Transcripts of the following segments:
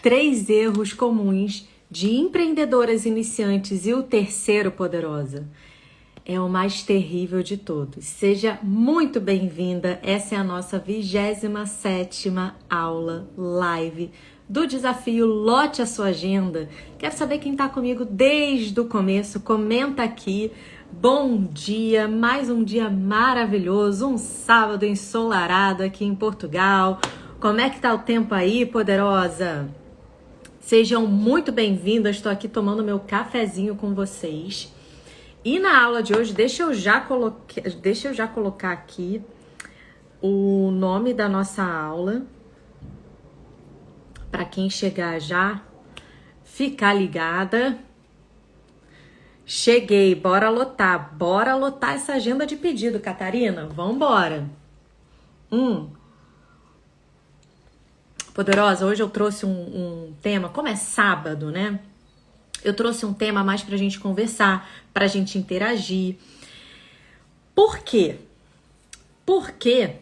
3 erros comuns de empreendedoras iniciantes e o terceiro, poderosa, é o mais terrível de todos. Seja muito bem-vinda. Essa é a nossa 27ª aula live do desafio Lote a Sua Agenda. Quero saber quem está comigo desde o começo. Comenta aqui. Bom dia, mais um dia maravilhoso, um sábado ensolarado aqui em Portugal. Como é que tá o tempo aí, poderosa? Sejam muito bem-vindas. Estou aqui tomando meu cafezinho com vocês. E na aula de hoje, deixa eu já colocar aqui o nome da nossa aula, para quem chegar já ficar ligada. Cheguei, bora lotar essa agenda de pedido, Catarina, vambora. Poderosa, hoje eu trouxe um tema, como é sábado, né? Eu trouxe um tema mais pra gente conversar, pra gente interagir. Por quê? Porque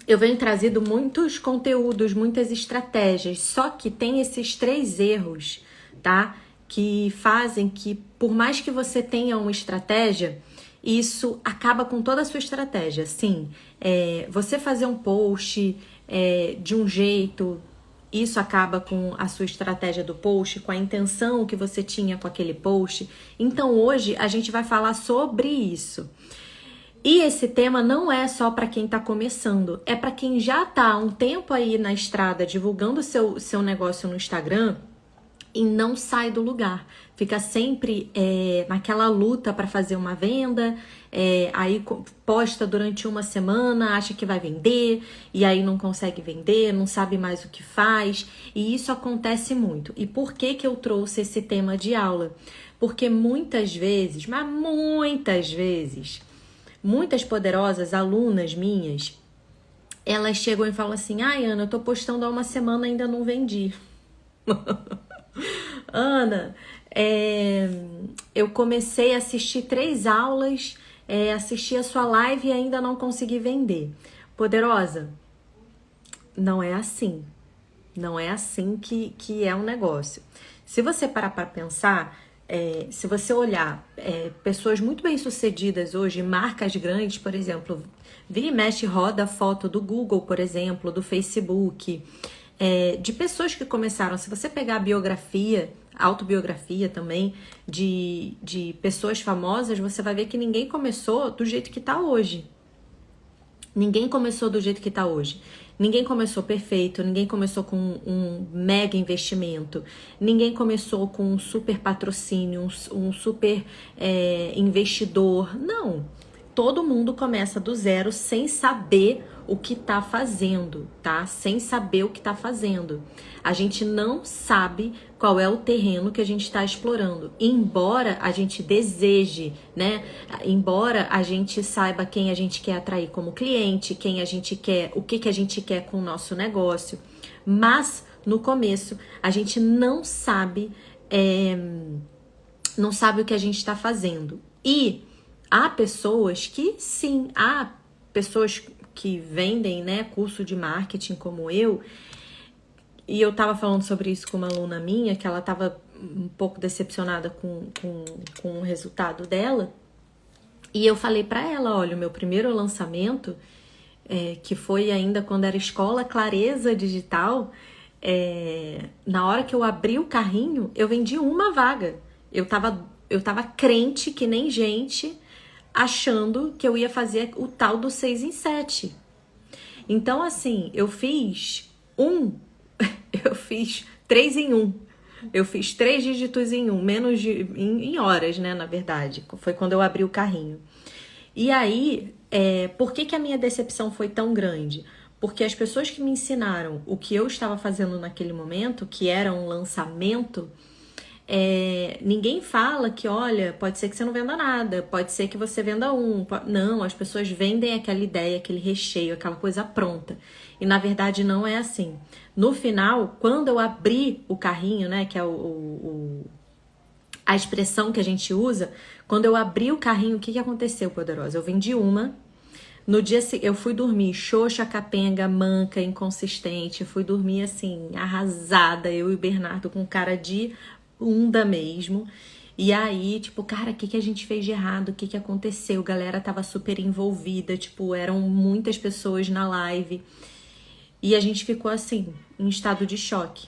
eu venho trazendo muitos conteúdos, muitas estratégias, só que tem esses 3 erros, tá? Que fazem que, por mais que você tenha uma estratégia, isso acaba com toda a sua estratégia. Sim, você fazer um post de um jeito, isso acaba com a sua estratégia do post, com a intenção que você tinha com aquele post. Então hoje a gente vai falar sobre isso. E esse tema não é só para quem está começando, é para quem já está há um tempo aí na estrada divulgando seu negócio no Instagram e não sai do lugar. Fica sempre naquela luta para fazer uma venda, aí posta durante uma semana, acha que vai vender, e aí não consegue vender, não sabe mais o que faz, e isso acontece muito. E por que eu trouxe esse tema de aula? Porque muitas vezes, mas muitas vezes, muitas poderosas alunas minhas, elas chegam e falam assim: ai, Ana, eu tô postando há uma semana e ainda não vendi. Ana, eu comecei a assistir 3 aulas, assisti a sua live e ainda não consegui vender. Poderosa, não é assim. Não é assim que é um negócio. Se você parar para pensar, se você olhar pessoas muito bem-sucedidas hoje, marcas grandes, por exemplo, vira e mexe, roda foto do Google, por exemplo, do Facebook, de pessoas que começaram. Se você pegar a biografia, autobiografia também, de pessoas famosas, você vai ver que ninguém começou do jeito que tá hoje. Ninguém começou do jeito que tá hoje. Ninguém começou perfeito, ninguém começou com um mega investimento, ninguém começou com um super patrocínio, um super investidor. Não, todo mundo começa do zero sem saber o que tá fazendo, tá? Sem saber o que tá fazendo. A gente não sabe qual é o terreno que a gente está explorando, embora a gente deseje, né? Embora a gente saiba quem a gente quer atrair como cliente, quem a gente quer, o que a gente quer com o nosso negócio, mas no começo a gente não sabe o que a gente está fazendo. E há pessoas que sim, há pessoas que vendem, né, curso de marketing como eu, e eu tava falando sobre isso com uma aluna minha, que ela tava um pouco decepcionada com o resultado dela, e eu falei pra ela: olha, o meu primeiro lançamento, que foi ainda quando era Escola Clareza Digital, na hora que eu abri o carrinho, eu vendi uma vaga. Eu tava crente que nem gente, achando que eu ia fazer o tal do 6 em 7. Então, assim, eu fiz 3 em 1. Eu fiz 3 dígitos em 1, em horas, né, na verdade. Foi quando eu abri o carrinho. E aí, por que a minha decepção foi tão grande? Porque as pessoas que me ensinaram o que eu estava fazendo naquele momento, que era um lançamento, ninguém fala que, olha, pode ser que você não venda nada, pode ser que você venda não, as pessoas vendem aquela ideia, aquele recheio, aquela coisa pronta, e na verdade não é assim. No final, quando eu abri o carrinho, né, que é a expressão que a gente usa, quando eu abri o carrinho, o que aconteceu, poderosa? Eu vendi uma, No dia seguinte, eu fui dormir xoxa, capenga, manca, inconsistente. Fui dormir assim, arrasada. Eu e o Bernardo com cara de bunda mesmo. E aí, tipo, cara, o que a gente fez de errado? O que aconteceu? A galera tava super envolvida, tipo, eram muitas pessoas na live. E a gente ficou assim, em estado de choque.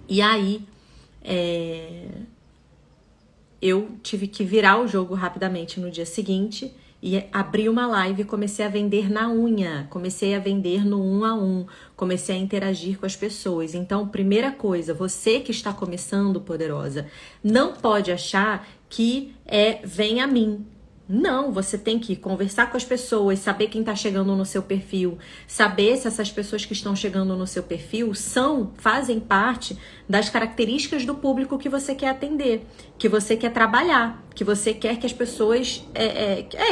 E aí, eu tive que virar o jogo rapidamente no dia seguinte e abri uma live e comecei a vender na unha, comecei a vender no 1 a 1, comecei a interagir com as pessoas. Então, primeira coisa, você que está começando, poderosa, não pode achar que vem a mim. Não, você tem que conversar com as pessoas, saber quem está chegando no seu perfil, saber se essas pessoas que estão chegando no seu perfil fazem parte das características do público que você quer atender, que você quer trabalhar, que você quer que as pessoas...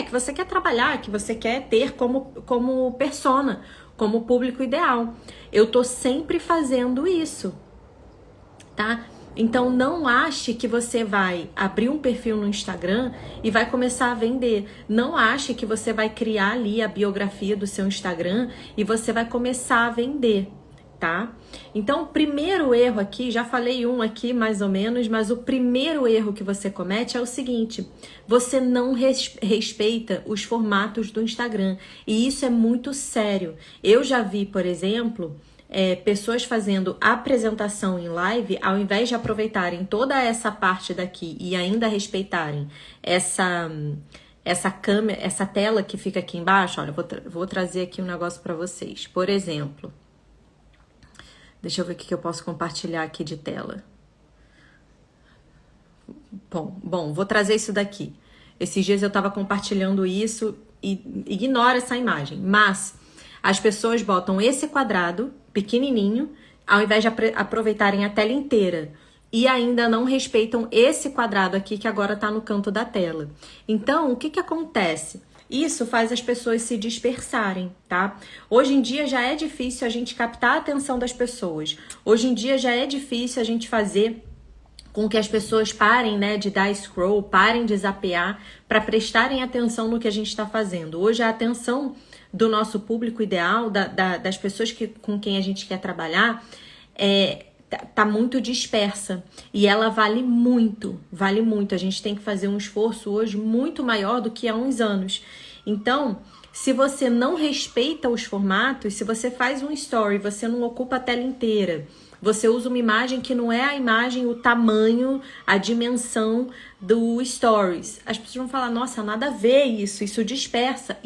que você quer trabalhar, que você quer ter como persona, como público ideal. Eu tô sempre fazendo isso, tá? Então, não ache que você vai abrir um perfil no Instagram e vai começar a vender. Não ache que você vai criar ali a biografia do seu Instagram e você vai começar a vender, tá? Então, o primeiro erro aqui, já falei um aqui mais ou menos, mas o primeiro erro que você comete é o seguinte: você não respeita os formatos do Instagram. E isso é muito sério. Eu já vi, por exemplo... pessoas fazendo apresentação em live, ao invés de aproveitarem toda essa parte daqui e ainda respeitarem essa câmera, essa tela que fica aqui embaixo. Olha, vou trazer aqui um negócio para vocês. Por exemplo, deixa eu ver o que eu posso compartilhar aqui de tela. Bom, vou trazer isso daqui. Esses dias eu estava compartilhando isso e ignora essa imagem, mas as pessoas botam esse quadrado pequenininho, ao invés de aproveitarem a tela inteira, e ainda não respeitam esse quadrado aqui que agora está no canto da tela. Então, o que acontece? Isso faz as pessoas se dispersarem, tá? Hoje em dia já é difícil a gente captar a atenção das pessoas. Hoje em dia já é difícil a gente fazer com que as pessoas parem, né, de dar scroll, parem de zapear, para prestarem atenção no que a gente está fazendo. Hoje a atenção do nosso público ideal, das pessoas com quem a gente quer trabalhar, tá muito dispersa. E ela vale muito, vale muito. A gente tem que fazer um esforço hoje muito maior do que há uns anos. Então, se você não respeita os formatos, se você faz um story, você não ocupa a tela inteira, você usa uma imagem que não é a imagem, o tamanho, a dimensão do stories, as pessoas vão falar, nossa, nada a ver isso dispersa,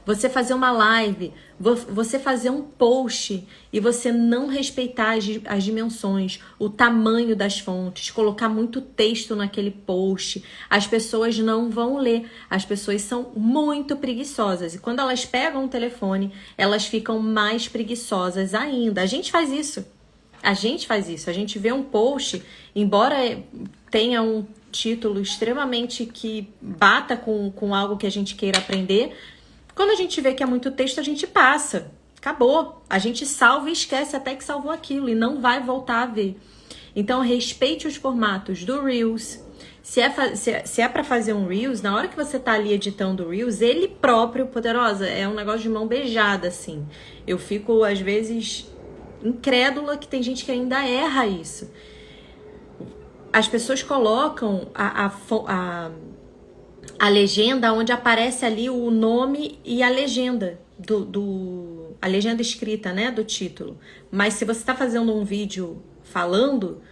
você fazer uma live, você fazer um post e você não respeitar as dimensões, o tamanho das fontes, colocar muito texto naquele post, as pessoas não vão ler, as pessoas são muito preguiçosas e quando elas pegam o telefone, elas ficam mais preguiçosas ainda. A gente faz isso, a gente vê um post, embora tenha um título extremamente que bata com algo que a gente queira aprender, quando a gente vê que é muito texto, a gente passa. Acabou. A gente salva e esquece até que salvou aquilo e não vai voltar a ver. Então, respeite os formatos do Reels. Se é para fazer um Reels, na hora que você tá ali editando o Reels, ele próprio, poderosa, é um negócio de mão beijada, assim. Eu fico, às vezes, incrédula que tem gente que ainda erra isso. As pessoas colocam a legenda onde aparece ali o nome e a legenda a legenda escrita, né, do título. Mas se você está fazendo um vídeo falando,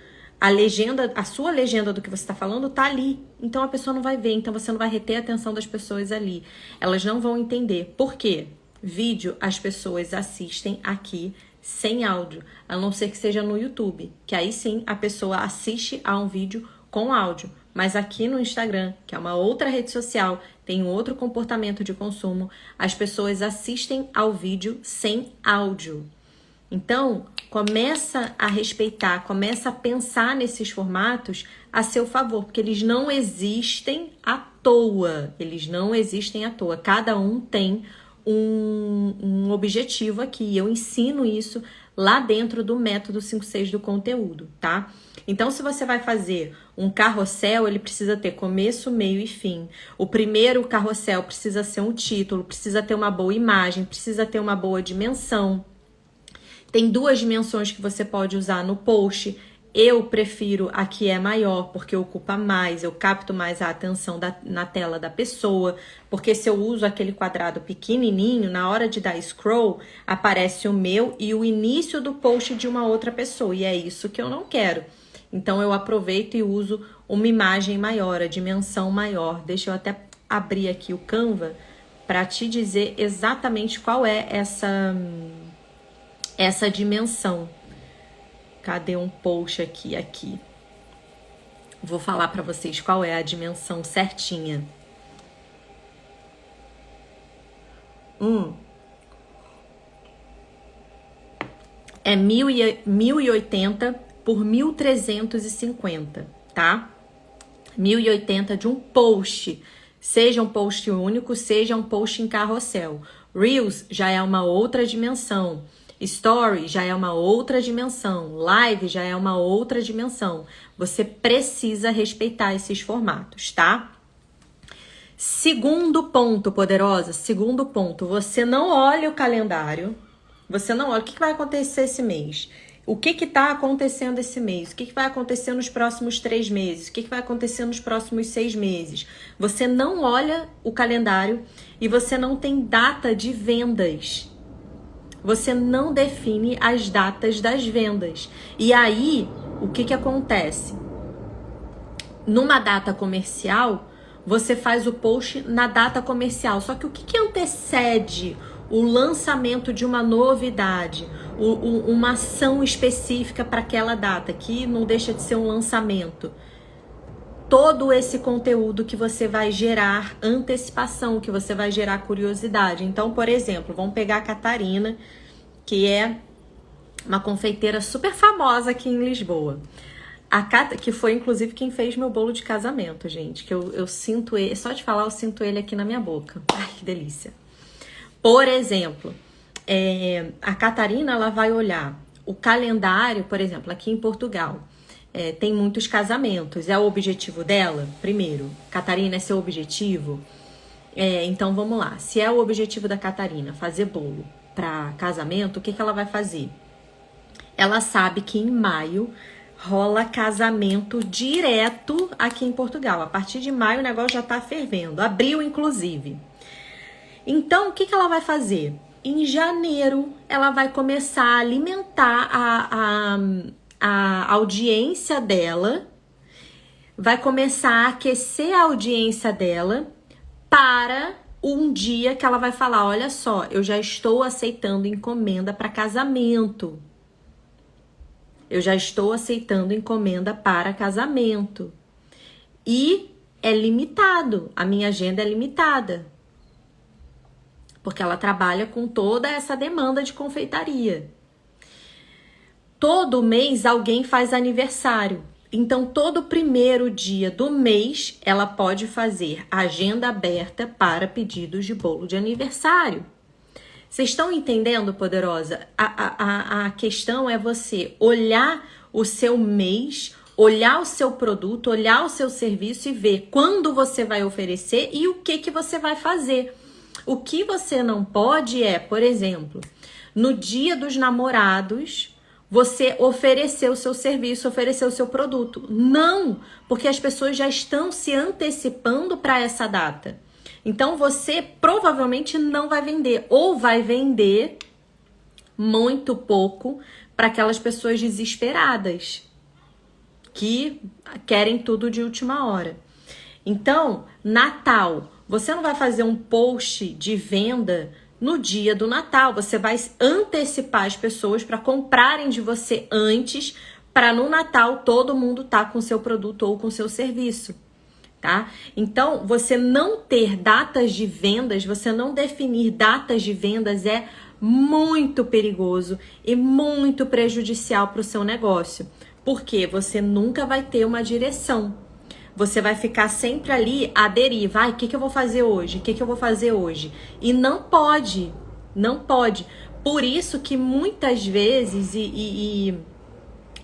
a sua legenda do que você está falando tá ali. Então a pessoa não vai ver, então você não vai reter a atenção das pessoas ali. Elas não vão entender. Por quê? Vídeo as pessoas assistem aqui sem áudio, a não ser que seja no YouTube, que aí sim a pessoa assiste a um vídeo com áudio. Mas aqui no Instagram, que é uma outra rede social, tem um outro comportamento de consumo, as pessoas assistem ao vídeo sem áudio. Então, começa a respeitar, começa a pensar nesses formatos a seu favor, porque eles não existem à toa. Eles não existem à toa. Cada um tem um objetivo aqui. Eu ensino isso lá dentro do método 5-6 do conteúdo, tá? Então, se você vai fazer um carrossel, ele precisa ter começo, meio e fim. O primeiro carrossel precisa ser um título, precisa ter uma boa imagem, precisa ter uma boa dimensão. Tem 2 dimensões que você pode usar no post. Eu prefiro a que é maior, porque ocupa mais, eu capto mais a atenção na tela da pessoa, porque se eu uso aquele quadrado pequenininho, na hora de dar scroll, aparece o meu e o início do post de uma outra pessoa, e é isso que eu não quero. Então, eu aproveito e uso uma imagem maior, a dimensão maior. Deixa eu até abrir aqui o Canva para te dizer exatamente qual é essa dimensão. Cadê um post aqui? Vou falar para vocês qual é a dimensão certinha. É 1080 por 1350, tá? 1080 de um post. Seja um post único, seja um post em carrossel. Reels já é uma outra dimensão. Story já é uma outra dimensão. Live já é uma outra dimensão. Você precisa respeitar esses formatos, tá? Segundo ponto, poderosa. Segundo ponto. Você não olha o calendário. Você não olha o que vai acontecer esse mês. O que está acontecendo esse mês? O que vai acontecer nos próximos 3 meses? O que vai acontecer nos próximos 6 meses? Você não olha o calendário e você não tem data de vendas. Você não define as datas das vendas. E aí, o que acontece? Numa data comercial, você faz o post na data comercial. Só que o que antecede o lançamento de uma novidade? Uma ação específica para aquela data, que não deixa de ser um lançamento. Todo esse conteúdo que você vai gerar antecipação, que você vai gerar curiosidade. Então, por exemplo, vamos pegar a Catarina, que é uma confeiteira super famosa aqui em Lisboa. Que foi, inclusive, quem fez meu bolo de casamento, gente. Que eu sinto ele, só de falar, eu sinto ele aqui na minha boca. Ai, que delícia. Por exemplo, a Catarina, ela vai olhar o calendário, por exemplo, aqui em Portugal. Tem muitos casamentos. É o objetivo dela? Primeiro, Catarina, é seu objetivo? Então, vamos lá. Se é o objetivo da Catarina fazer bolo para casamento, o que ela vai fazer? Ela sabe que em maio rola casamento direto aqui em Portugal. A partir de maio o negócio já tá fervendo. Abril, inclusive. Então, o que ela vai fazer? Em janeiro, ela vai começar a alimentar a audiência dela, vai começar a aquecer a audiência dela para um dia que ela vai falar, olha só, eu já estou aceitando encomenda para casamento. Eu já estou aceitando encomenda para casamento. E é limitado, a minha agenda é limitada. Porque ela trabalha com toda essa demanda de confeitaria. Todo mês alguém faz aniversário. Então, todo primeiro dia do mês, ela pode fazer agenda aberta para pedidos de bolo de aniversário. Vocês estão entendendo, poderosa? A questão é você olhar o seu mês, olhar o seu produto, olhar o seu serviço e ver quando você vai oferecer e o que você vai fazer. O que você não pode é, por exemplo, no dia dos namorados, você oferecer o seu serviço, oferecer o seu produto. Não, porque as pessoas já estão se antecipando para essa data. Então, você provavelmente não vai vender, ou vai vender muito pouco para aquelas pessoas desesperadas, que querem tudo de última hora. Então, Natal, você não vai fazer um post de venda no dia do Natal, você vai antecipar as pessoas para comprarem de você antes, para no Natal todo mundo tá com seu produto ou com seu serviço, tá? Então, você não ter datas de vendas, você não definir datas de vendas é muito perigoso e muito prejudicial para o seu negócio, porque você nunca vai ter uma direção. você vai ficar sempre ali à deriva. Ai, o que eu vou fazer hoje? O que eu vou fazer hoje? E não pode, não pode. Por isso que muitas vezes,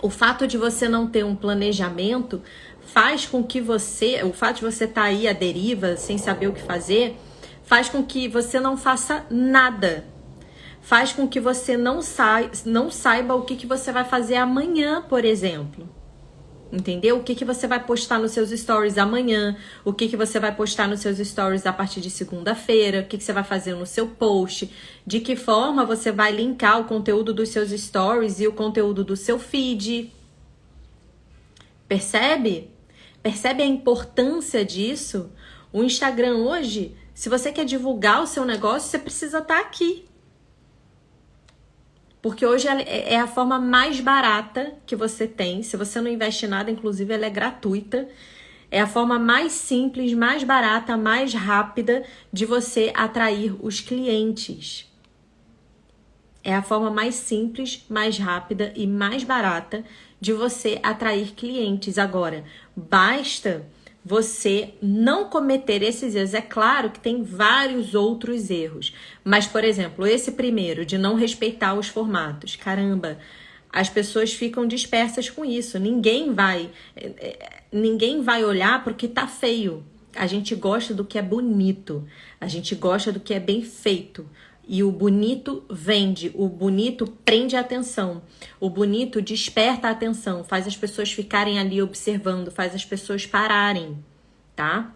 o fato de você não ter um planejamento faz com que o fato de você estar aí à deriva, sem saber o que fazer, faz com que você não faça nada. Faz com que você não saiba o que você vai fazer amanhã, por exemplo. Entendeu? O que você vai postar nos seus stories amanhã, o que você vai postar nos seus stories a partir de segunda-feira, o que você vai fazer no seu post, de que forma você vai linkar o conteúdo dos seus stories e o conteúdo do seu feed. Percebe? Percebe a importância disso? O Instagram hoje, se você quer divulgar o seu negócio, você precisa estar aqui. Porque hoje é a forma mais barata que você tem. Se você não investe nada, inclusive ela é gratuita. É a forma mais simples, mais barata, mais rápida de você atrair os clientes. É a forma mais simples, mais rápida e mais barata de você atrair clientes. Agora, basta você não cometer esses erros. É claro que tem vários outros erros. Mas, por exemplo, esse primeiro, de não respeitar os formatos. Caramba, as pessoas ficam dispersas com isso. Ninguém vai olhar para o que tá feio. A gente gosta do que é bonito. A gente gosta do que é bem feito. E o bonito vende, o bonito prende a atenção, o bonito desperta a atenção, faz as pessoas ficarem ali observando, faz as pessoas pararem, tá?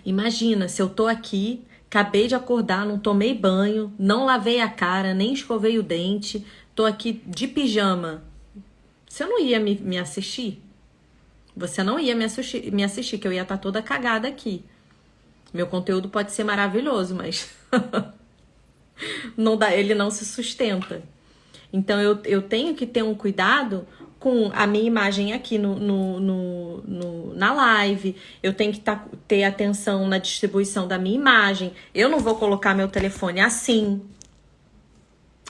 Imagina, se eu tô aqui, acabei de acordar, não tomei banho, não lavei a cara, nem escovei o dente, tô aqui de pijama. Você não ia me assistir? Você não ia me assistir, que eu ia estar toda cagada aqui. Meu conteúdo pode ser maravilhoso, mas... não dá, ele não se sustenta. Então eu tenho que ter um cuidado com a minha imagem aqui na live. Eu tenho que ter atenção na distribuição da minha imagem. Eu não vou colocar meu telefone assim.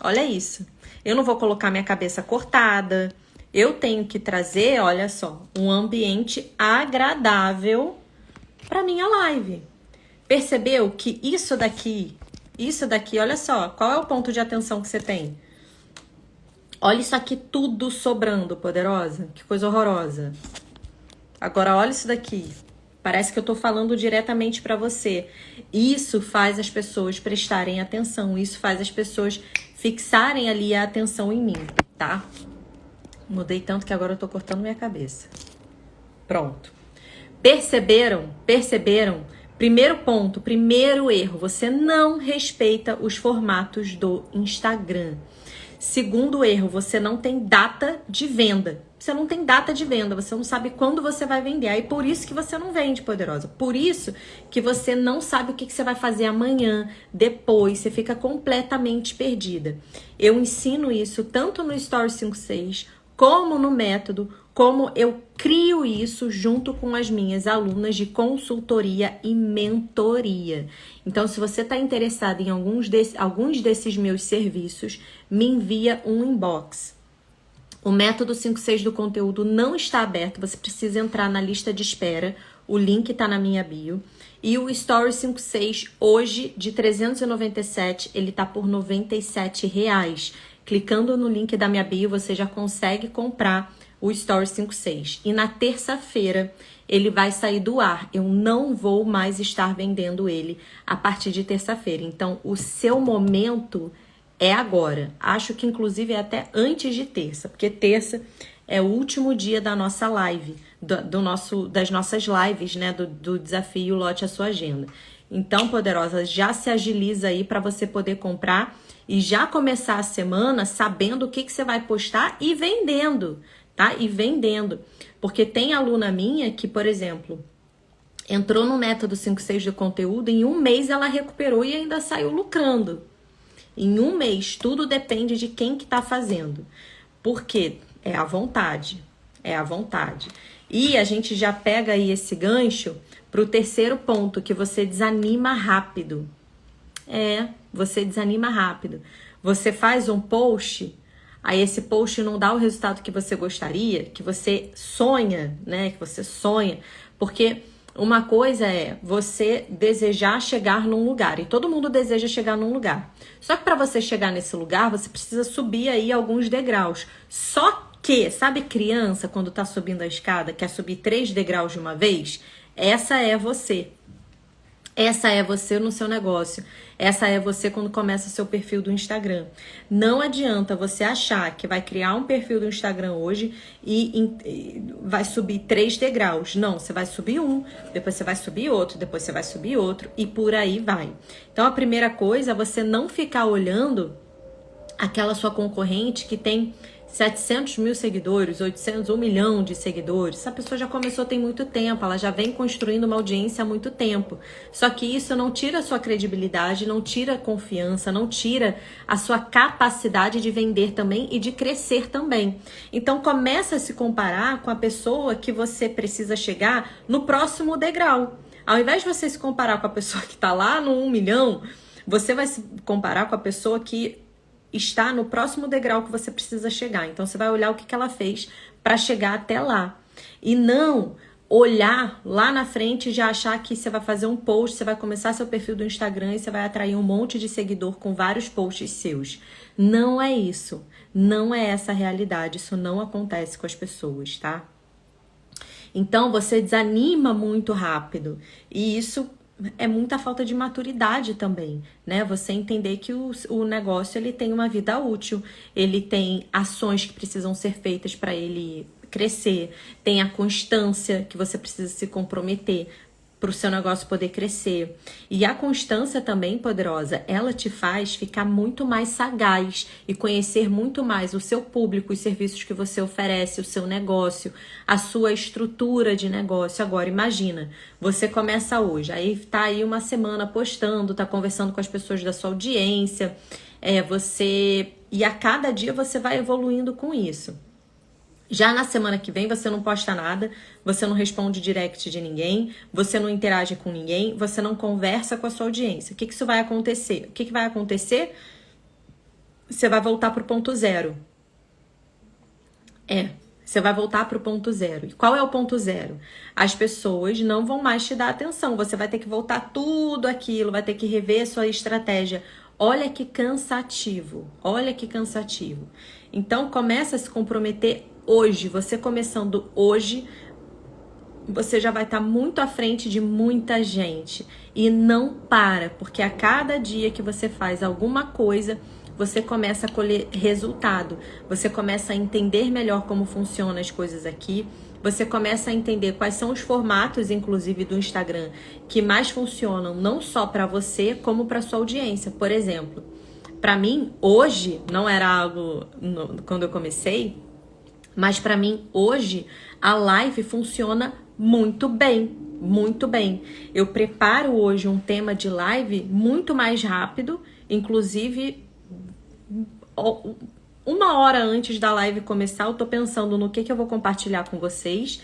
Olha isso. Eu não vou colocar minha cabeça cortada. Eu tenho que trazer, olha só, um ambiente agradável para minha live. Percebeu que isso daqui, olha só, qual é o ponto de atenção que você tem? Olha isso aqui tudo sobrando, poderosa. Que coisa horrorosa. Agora, olha isso daqui. Parece que eu tô falando diretamente pra você. Isso faz as pessoas prestarem atenção. Isso faz as pessoas fixarem ali a atenção em mim, tá? Mudei tanto que agora eu tô cortando minha cabeça. Pronto. Perceberam? Primeiro ponto, primeiro erro, você não respeita os formatos do Instagram. Segundo erro, você não tem data de venda. Você não tem data de venda, você não sabe quando você vai vender. Aí por isso que você não vende, poderosa. Por isso que você não sabe o que você vai fazer amanhã, depois, você fica completamente perdida. Eu ensino isso tanto no Story 56, como no método, como eu crio isso junto com as minhas alunas de consultoria e mentoria. Então, se você está interessado em alguns desses meus serviços, me envia um inbox. O método 56 do conteúdo não está aberto, você precisa entrar na lista de espera, o link está na minha bio. E o Story 56, hoje, de 397, ele está por R$ 97,00. Clicando no link da minha bio, você já consegue comprar o Story 56. E na terça-feira, ele vai sair do ar. Eu não vou mais estar vendendo ele a partir de terça-feira. Então, o seu momento é agora. Acho que, inclusive, é até antes de terça. Porque terça é o último dia da nossa live, das nossas lives, né? Do desafio Lote a Sua Agenda. Então, poderosa, já se agiliza aí para você poder comprar e já começar a semana sabendo o que você vai postar e vendendo, tá? E vendendo. Porque tem aluna minha que, por exemplo, entrou no método 56 do conteúdo, em um mês ela recuperou e ainda saiu lucrando. Em um mês, tudo depende de quem que tá fazendo. Porque é a vontade, é a vontade. E a gente já pega aí esse gancho pro terceiro ponto, que você desanima rápido. Você desanima rápido. Você faz um post, aí esse post não dá o resultado que você gostaria, que você sonha, né? Que você sonha. Porque uma coisa é você desejar chegar num lugar, e todo mundo deseja chegar num lugar. Só que para você chegar nesse lugar, você precisa subir aí alguns degraus. Só que, sabe criança, quando tá subindo a escada, quer subir 3 degraus de uma vez? Essa é você. Essa é você no seu negócio. Essa é você quando começa o seu perfil do Instagram. Não adianta você achar que vai criar um perfil do Instagram hoje e vai subir 3 degraus. Não, você vai subir um, depois você vai subir outro, depois você vai subir outro e por aí vai. Então a primeira coisa é você não ficar olhando aquela sua concorrente que tem 700 mil seguidores, 800, 1 milhão de seguidores. Essa pessoa já começou tem muito tempo, ela já vem construindo uma audiência há muito tempo. Só que isso não tira a sua credibilidade, não tira a confiança, não tira a sua capacidade de vender também e de crescer também. Então começa a se comparar com a pessoa que você precisa chegar no próximo degrau. Ao invés de você se comparar com a pessoa que está lá no 1 milhão, você vai se comparar com a pessoa que está no próximo degrau que você precisa chegar. Então você vai olhar o que ela fez para chegar até lá. E não olhar lá na frente e já achar que você vai fazer um post, você vai começar seu perfil do Instagram e você vai atrair um monte de seguidor com vários posts seus. Não é isso. Não é essa a realidade. Isso não acontece com as pessoas, tá? Então você desanima muito rápido. E isso é muita falta de maturidade também, né? Você entender que o negócio ele tem uma vida útil, ele tem ações que precisam ser feitas para ele crescer, tem a constância que você precisa se comprometer para o seu negócio poder crescer. E a constância também, poderosa, ela te faz ficar muito mais sagaz e conhecer muito mais o seu público, os serviços que você oferece, o seu negócio, a sua estrutura de negócio. Agora, imagina, você começa hoje, aí tá aí uma semana postando, tá conversando com as pessoas da sua audiência, e a cada dia você vai evoluindo com isso. Já na semana que vem você não posta nada, você não responde direct de ninguém, você não interage com ninguém, você não conversa com a sua audiência. O que isso vai acontecer? O que vai acontecer? Você vai voltar para o ponto zero. Você vai voltar para o ponto zero. E qual é o ponto zero? As pessoas não vão mais te dar atenção, você vai ter que voltar tudo aquilo, vai ter que rever a sua estratégia. Olha que cansativo, olha que cansativo. Então começa a se comprometer hoje, você começando hoje, você já vai estar muito à frente de muita gente. E não para, porque a cada dia que você faz alguma coisa, você começa a colher resultado. Você começa a entender melhor como funcionam as coisas aqui. Você começa a entender quais são os formatos, inclusive do Instagram, que mais funcionam não só para você, como para sua audiência. Por exemplo, para mim, hoje, não era algo quando eu comecei, mas para mim, hoje, a live funciona muito bem, muito bem. Eu preparo hoje um tema de live muito mais rápido, inclusive 1 hora antes da live começar, eu tô pensando no que eu vou compartilhar com vocês.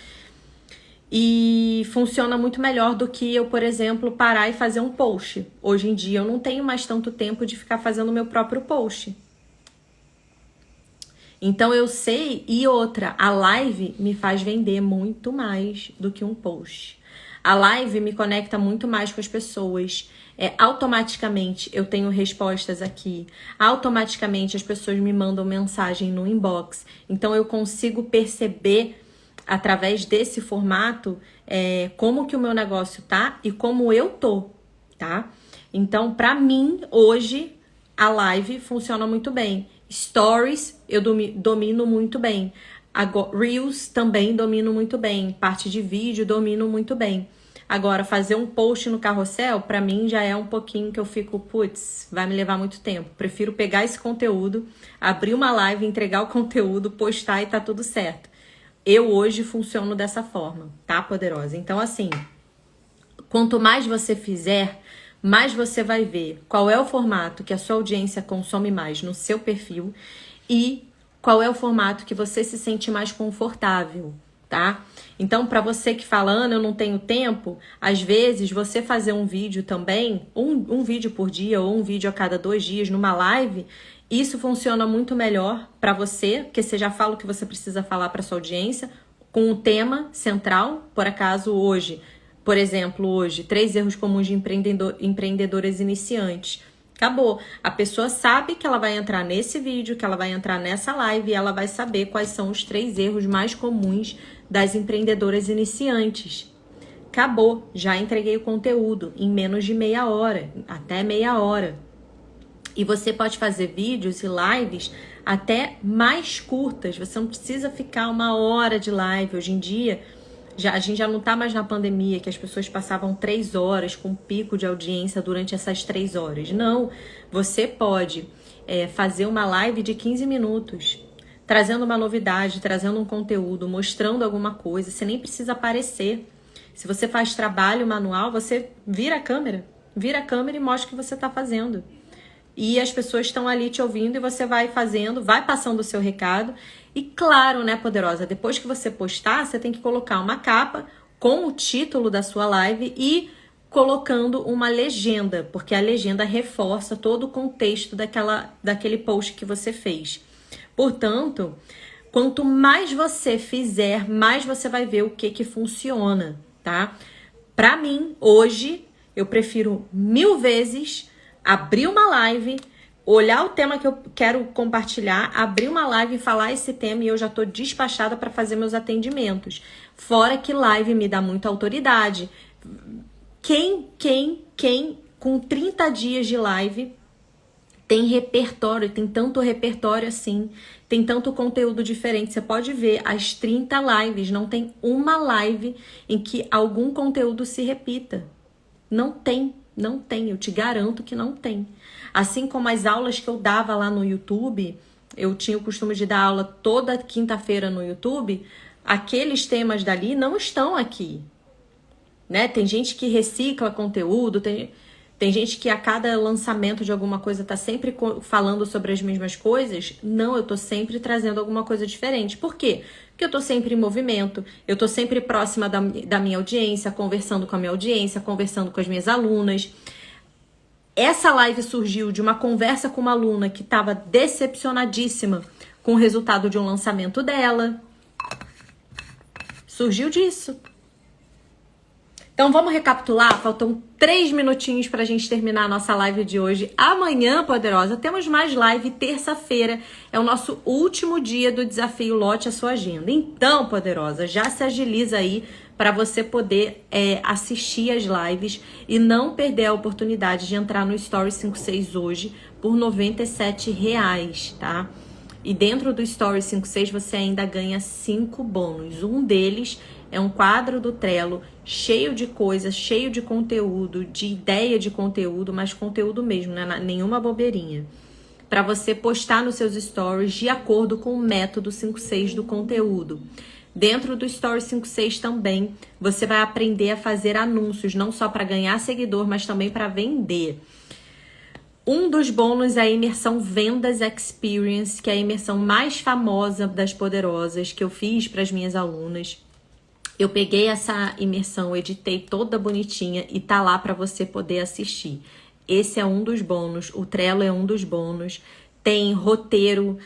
E funciona muito melhor do que eu, por exemplo, parar e fazer um post. Hoje em dia eu não tenho mais tanto tempo de ficar fazendo o meu próprio post. Então eu sei, e outra, a live me faz vender muito mais do que um post. A live me conecta muito mais com as pessoas. Automaticamente eu tenho respostas aqui. Automaticamente as pessoas me mandam mensagem no inbox. Então eu consigo perceber, através desse formato, como que o meu negócio tá e como eu tô, tá? Então, pra mim, hoje, a live funciona muito bem. Stories eu domino muito bem. Agora, Reels também domino muito bem. Parte de vídeo domino muito bem. Agora, fazer um post no carrossel, pra mim já é um pouquinho que eu fico, putz, vai me levar muito tempo. Prefiro pegar esse conteúdo, abrir uma live, entregar o conteúdo, postar e tá tudo certo. Eu hoje funciono dessa forma, tá, poderosa? Então, assim, quanto mais você fizer, mais você vai ver qual é o formato que a sua audiência consome mais no seu perfil e qual é o formato que você se sente mais confortável, tá? Então, para você que fala, Ana, eu não tenho tempo, às vezes você fazer um vídeo também, um vídeo por dia ou um vídeo a cada 2 dias numa live, isso funciona muito melhor para você, porque você já fala o que você precisa falar para sua audiência, com o tema central. Por acaso hoje, por exemplo, hoje, 3 erros comuns de empreendedoras iniciantes. Acabou. A pessoa sabe que ela vai entrar nesse vídeo, que ela vai entrar nessa live e ela vai saber quais são os 3 erros mais comuns das empreendedoras iniciantes. Acabou. Já entreguei o conteúdo em menos de meia hora, até meia hora. E você pode fazer vídeos e lives até mais curtas. Você não precisa ficar 1 hora de live. Hoje em dia, a gente já não tá mais na pandemia, que as pessoas passavam 3 horas com pico de audiência durante essas 3 horas. Não, você pode fazer uma live de 15 minutos, trazendo uma novidade, trazendo um conteúdo, mostrando alguma coisa. Você nem precisa aparecer. Se você faz trabalho manual, você vira a câmera e mostra o que você está fazendo. E as pessoas estão ali te ouvindo e você vai fazendo, vai passando o seu recado. E claro, né, poderosa, depois que você postar, você tem que colocar uma capa com o título da sua live e colocando uma legenda, porque a legenda reforça todo o contexto daquele post que você fez. Portanto, quanto mais você fizer, mais você vai ver o que funciona, tá? Pra mim, hoje, eu prefiro 1000 vezes abrir uma live, olhar o tema que eu quero compartilhar, abrir uma live e falar esse tema e eu já tô despachada para fazer meus atendimentos. Fora que live me dá muita autoridade. Quem com 30 dias de live tem repertório, tem tanto repertório assim, tem tanto conteúdo diferente. Você pode ver as 30 lives, não tem uma live em que algum conteúdo se repita. Não tem, eu te garanto que não tem. Assim como as aulas que eu dava lá no YouTube, eu tinha o costume de dar aula toda quinta-feira no YouTube, aqueles temas dali não estão aqui, né? Tem gente que recicla conteúdo, tem gente que a cada lançamento de alguma coisa tá sempre falando sobre as mesmas coisas. Não, eu tô sempre trazendo alguma coisa diferente. Por quê? Porque eu tô sempre em movimento, eu tô sempre próxima da minha audiência, conversando com a minha audiência, conversando com as minhas alunas. Essa live surgiu de uma conversa com uma aluna que estava decepcionadíssima com o resultado de um lançamento dela. Surgiu disso. Então vamos recapitular, faltam 3 minutinhos para a gente terminar a nossa live de hoje. Amanhã, poderosa, temos mais live, terça-feira, é o nosso último dia do desafio Lote a Sua Agenda. Então, poderosa, já se agiliza aí para você poder assistir as lives e não perder a oportunidade de entrar no Story 56 hoje por R$ 97, tá? E dentro do Story 56 você ainda ganha 5 bônus. Um deles é um quadro do Trello cheio de coisas, cheio de conteúdo, de ideia de conteúdo, mas conteúdo mesmo, né? Nenhuma bobeirinha. Para você postar nos seus stories de acordo com o método 56 do conteúdo. Dentro do Story 56 também, você vai aprender a fazer anúncios, não só para ganhar seguidor, mas também para vender. Um dos bônus é a imersão Vendas Experience, que é a imersão mais famosa das poderosas que eu fiz para as minhas alunas. Eu peguei essa imersão, editei toda bonitinha e tá lá para você poder assistir. Esse é um dos bônus, o Trello é um dos bônus. Tem roteiro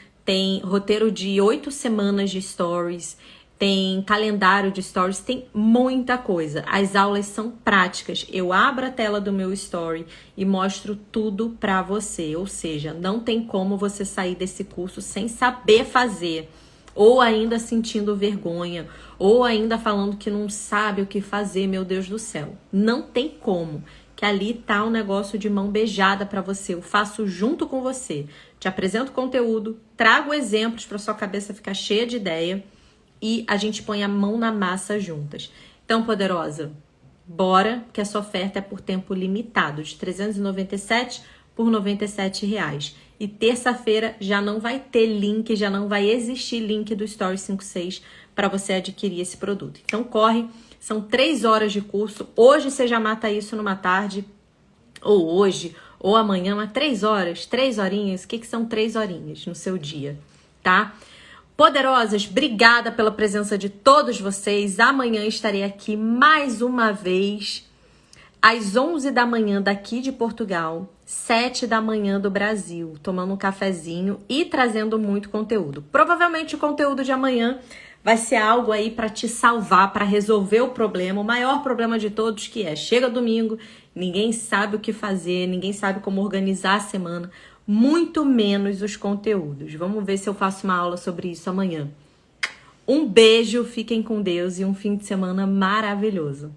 de 8 semanas de stories, tem calendário de stories, tem muita coisa. As aulas são práticas. Eu abro a tela do meu story e mostro tudo pra você. Ou seja, não tem como você sair desse curso sem saber fazer. Ou ainda sentindo vergonha. Ou ainda falando que não sabe o que fazer, meu Deus do céu. Não tem como. Que ali tá um negócio de mão beijada pra você. Eu faço junto com você. Te apresento conteúdo, trago exemplos pra sua cabeça ficar cheia de ideia. E a gente põe a mão na massa juntas. Então, poderosa, bora, que essa oferta é por tempo limitado, de 397 por R$ 97. E terça-feira já não vai ter link, já não vai existir link do Story 56 para você adquirir esse produto. Então, corre, são 3 horas de curso. Hoje você já mata isso numa tarde, ou hoje, ou amanhã, mas 3 horas, 3 horinhas. O que são 3 horinhas no seu dia, tá? Poderosas, obrigada pela presença de todos vocês. Amanhã estarei aqui mais uma vez, às 11 da manhã daqui de Portugal, 7 da manhã do Brasil, tomando um cafezinho e trazendo muito conteúdo. Provavelmente o conteúdo de amanhã Vai ser algo aí para te salvar, para resolver o problema, o maior problema de todos, que é: chega domingo, ninguém sabe o que fazer, ninguém sabe como organizar a semana, muito menos os conteúdos. Vamos ver se eu faço uma aula sobre isso amanhã. Um beijo, fiquem com Deus e um fim de semana maravilhoso.